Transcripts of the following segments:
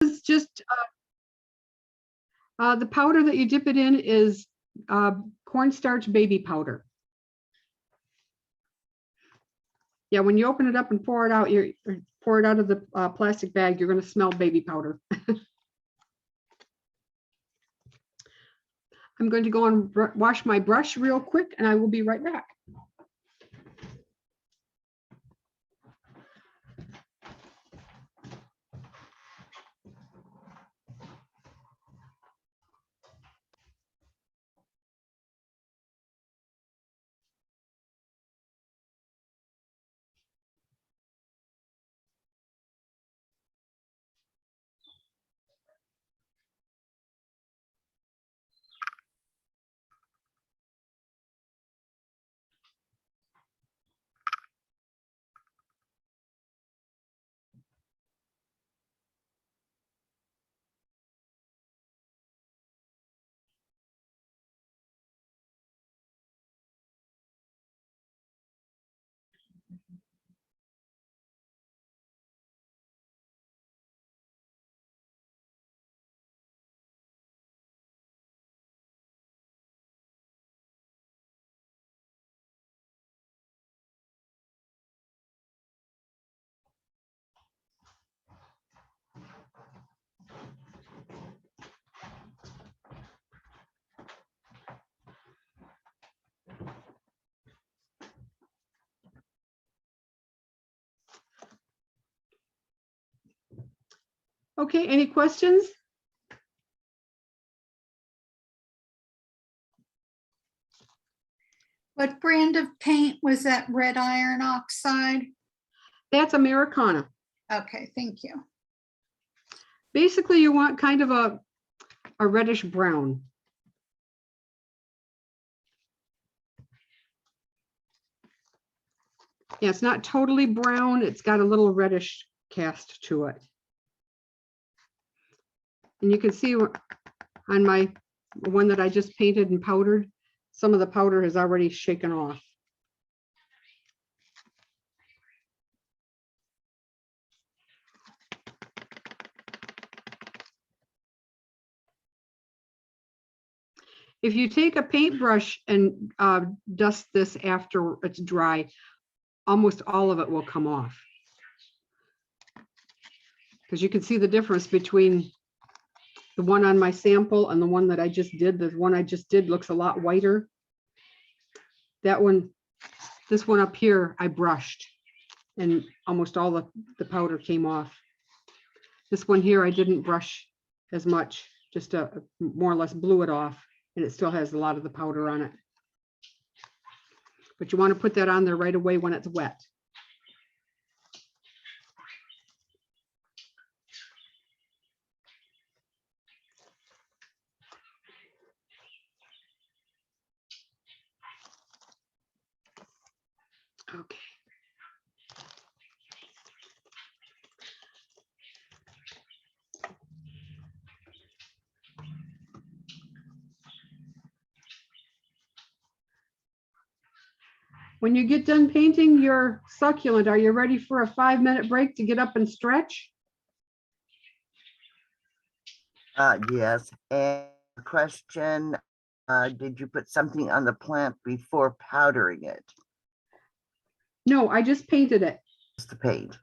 is just the powder that you dip it in is cornstarch baby powder. Yeah, when you open it up and pour it out, pour it out of the plastic bag, you're going to smell baby powder. I'm going to go and wash my brush real quick, and I will be right back. Okay, any questions? What brand of paint was that red iron oxide? That's Americana. Okay, thank you. Basically, you want kind of a reddish brown. Yeah, it's not totally brown. It's got a little reddish cast to it. And you can see on my one that I just painted and powdered, some of the powder has already shaken off. If you take a paintbrush and dust this after it's dry, almost all of it will come off. Because you can see the difference between the one on my sample and the one that I just did. The one I just did looks a lot whiter. That one, this one up here, I brushed and almost all the powder came off. This one here, I didn't brush as much, just more or less blew it off, and it still has a lot of the powder on it. But you want to put that on there right away when it's wet. Okay. When you get done painting your succulent, are you ready for a 5-minute break to get up and stretch? Yes. And question, did you put something on the plant before powdering it? No, I just painted it. Just the paint.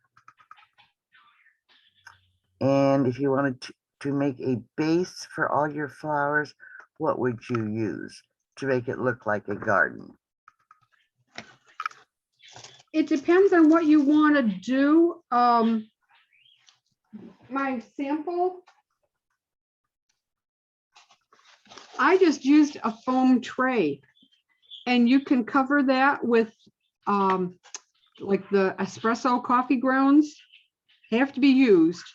And if you wanted to make a base for all your flowers, what would you use to make it look like a garden? It depends on what you want to do. My sample, I just used a foam tray, and you can cover that with like the espresso coffee grounds. They have to be used.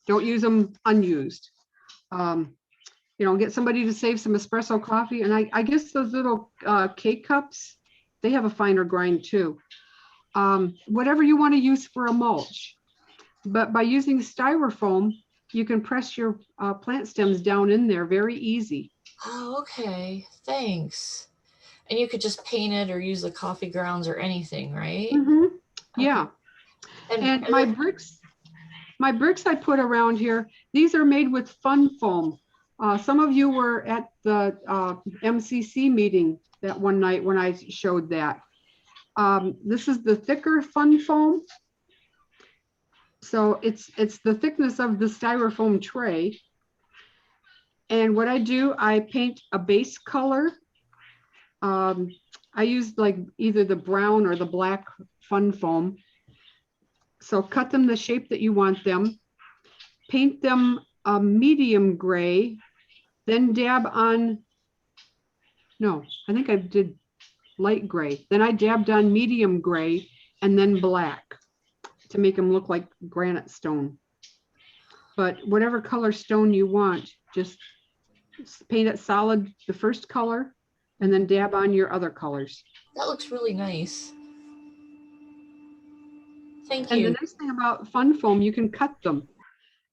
Don't use them unused. You know, get somebody to save some espresso coffee. And I guess those little cake cups, they have a finer grind too. Whatever you want to use for a mulch. But by using styrofoam, you can press your plant stems down in there very easy. Oh, okay. Thanks. And you could just paint it or use the coffee grounds or anything, right? Mm-hmm. Okay. Yeah. And my bricks, my bricks I put around here, these are made with fun foam. Some of you were at the MCC meeting that one night when I showed that. This is the thicker fun foam. So it's the thickness of the styrofoam tray. And what I do, I paint a base color. I use like either the brown or the black fun foam. So cut them the shape that you want them. Paint them a medium gray, then dab on, no, I think I did light gray. Then I dabbed on medium gray and then black to make them look like granite stone. But whatever color stone you want, just paint it solid, the first color, and then dab on your other colors. That looks really nice. Thank And the you. nice thing about fun foam, you can cut them.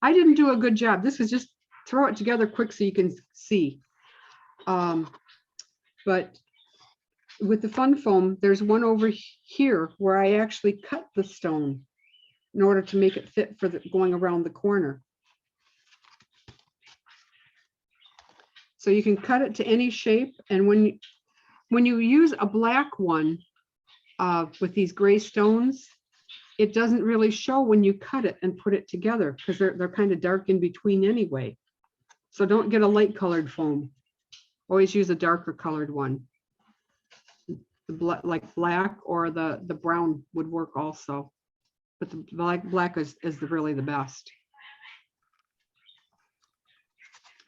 I didn't do a good job. This was just throw it together quick so you can see. But with the fun foam, there's one over here where I actually cut the stone in order to make it fit for the going around the corner. So you can cut it to any shape. And when you use a black one with these gray stones, it doesn't really show when you cut it and put it together because they're kind of dark in between anyway. So don't get a light colored foam. Always use a darker colored one. The like black or the brown would work also. But the black is really the best.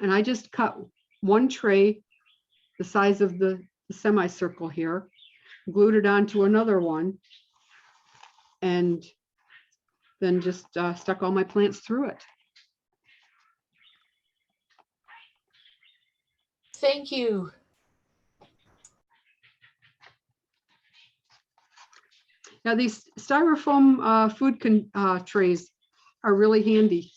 And I just cut one tray the size of the semicircle here, glued it onto another one, and then just stuck all my plants through it. Thank you. Now these styrofoam food trays are really handy.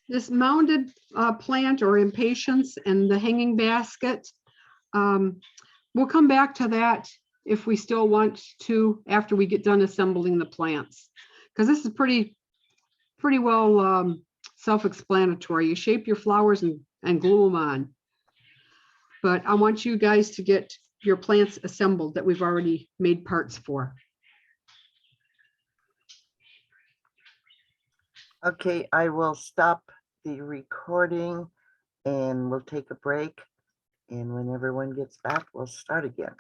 This mounded plant or impatiens and the hanging basket, we'll come back to that if we still want to after we get done assembling the plants, because this is pretty well self-explanatory. You shape your flowers and glue them on. But I want you guys to get your plants assembled that we've already made parts for. Okay, I will stop the recording and we'll take a break. And when everyone gets back, we'll start again.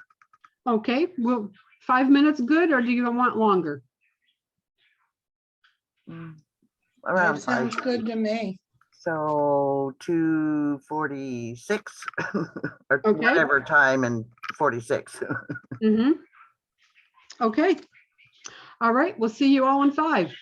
Okay, well, 5 minutes good, or do you want longer? Around That sounds 5. good to me. So 2:46 or Okay. whatever time and 46. Okay. All right, we'll see you all in 5.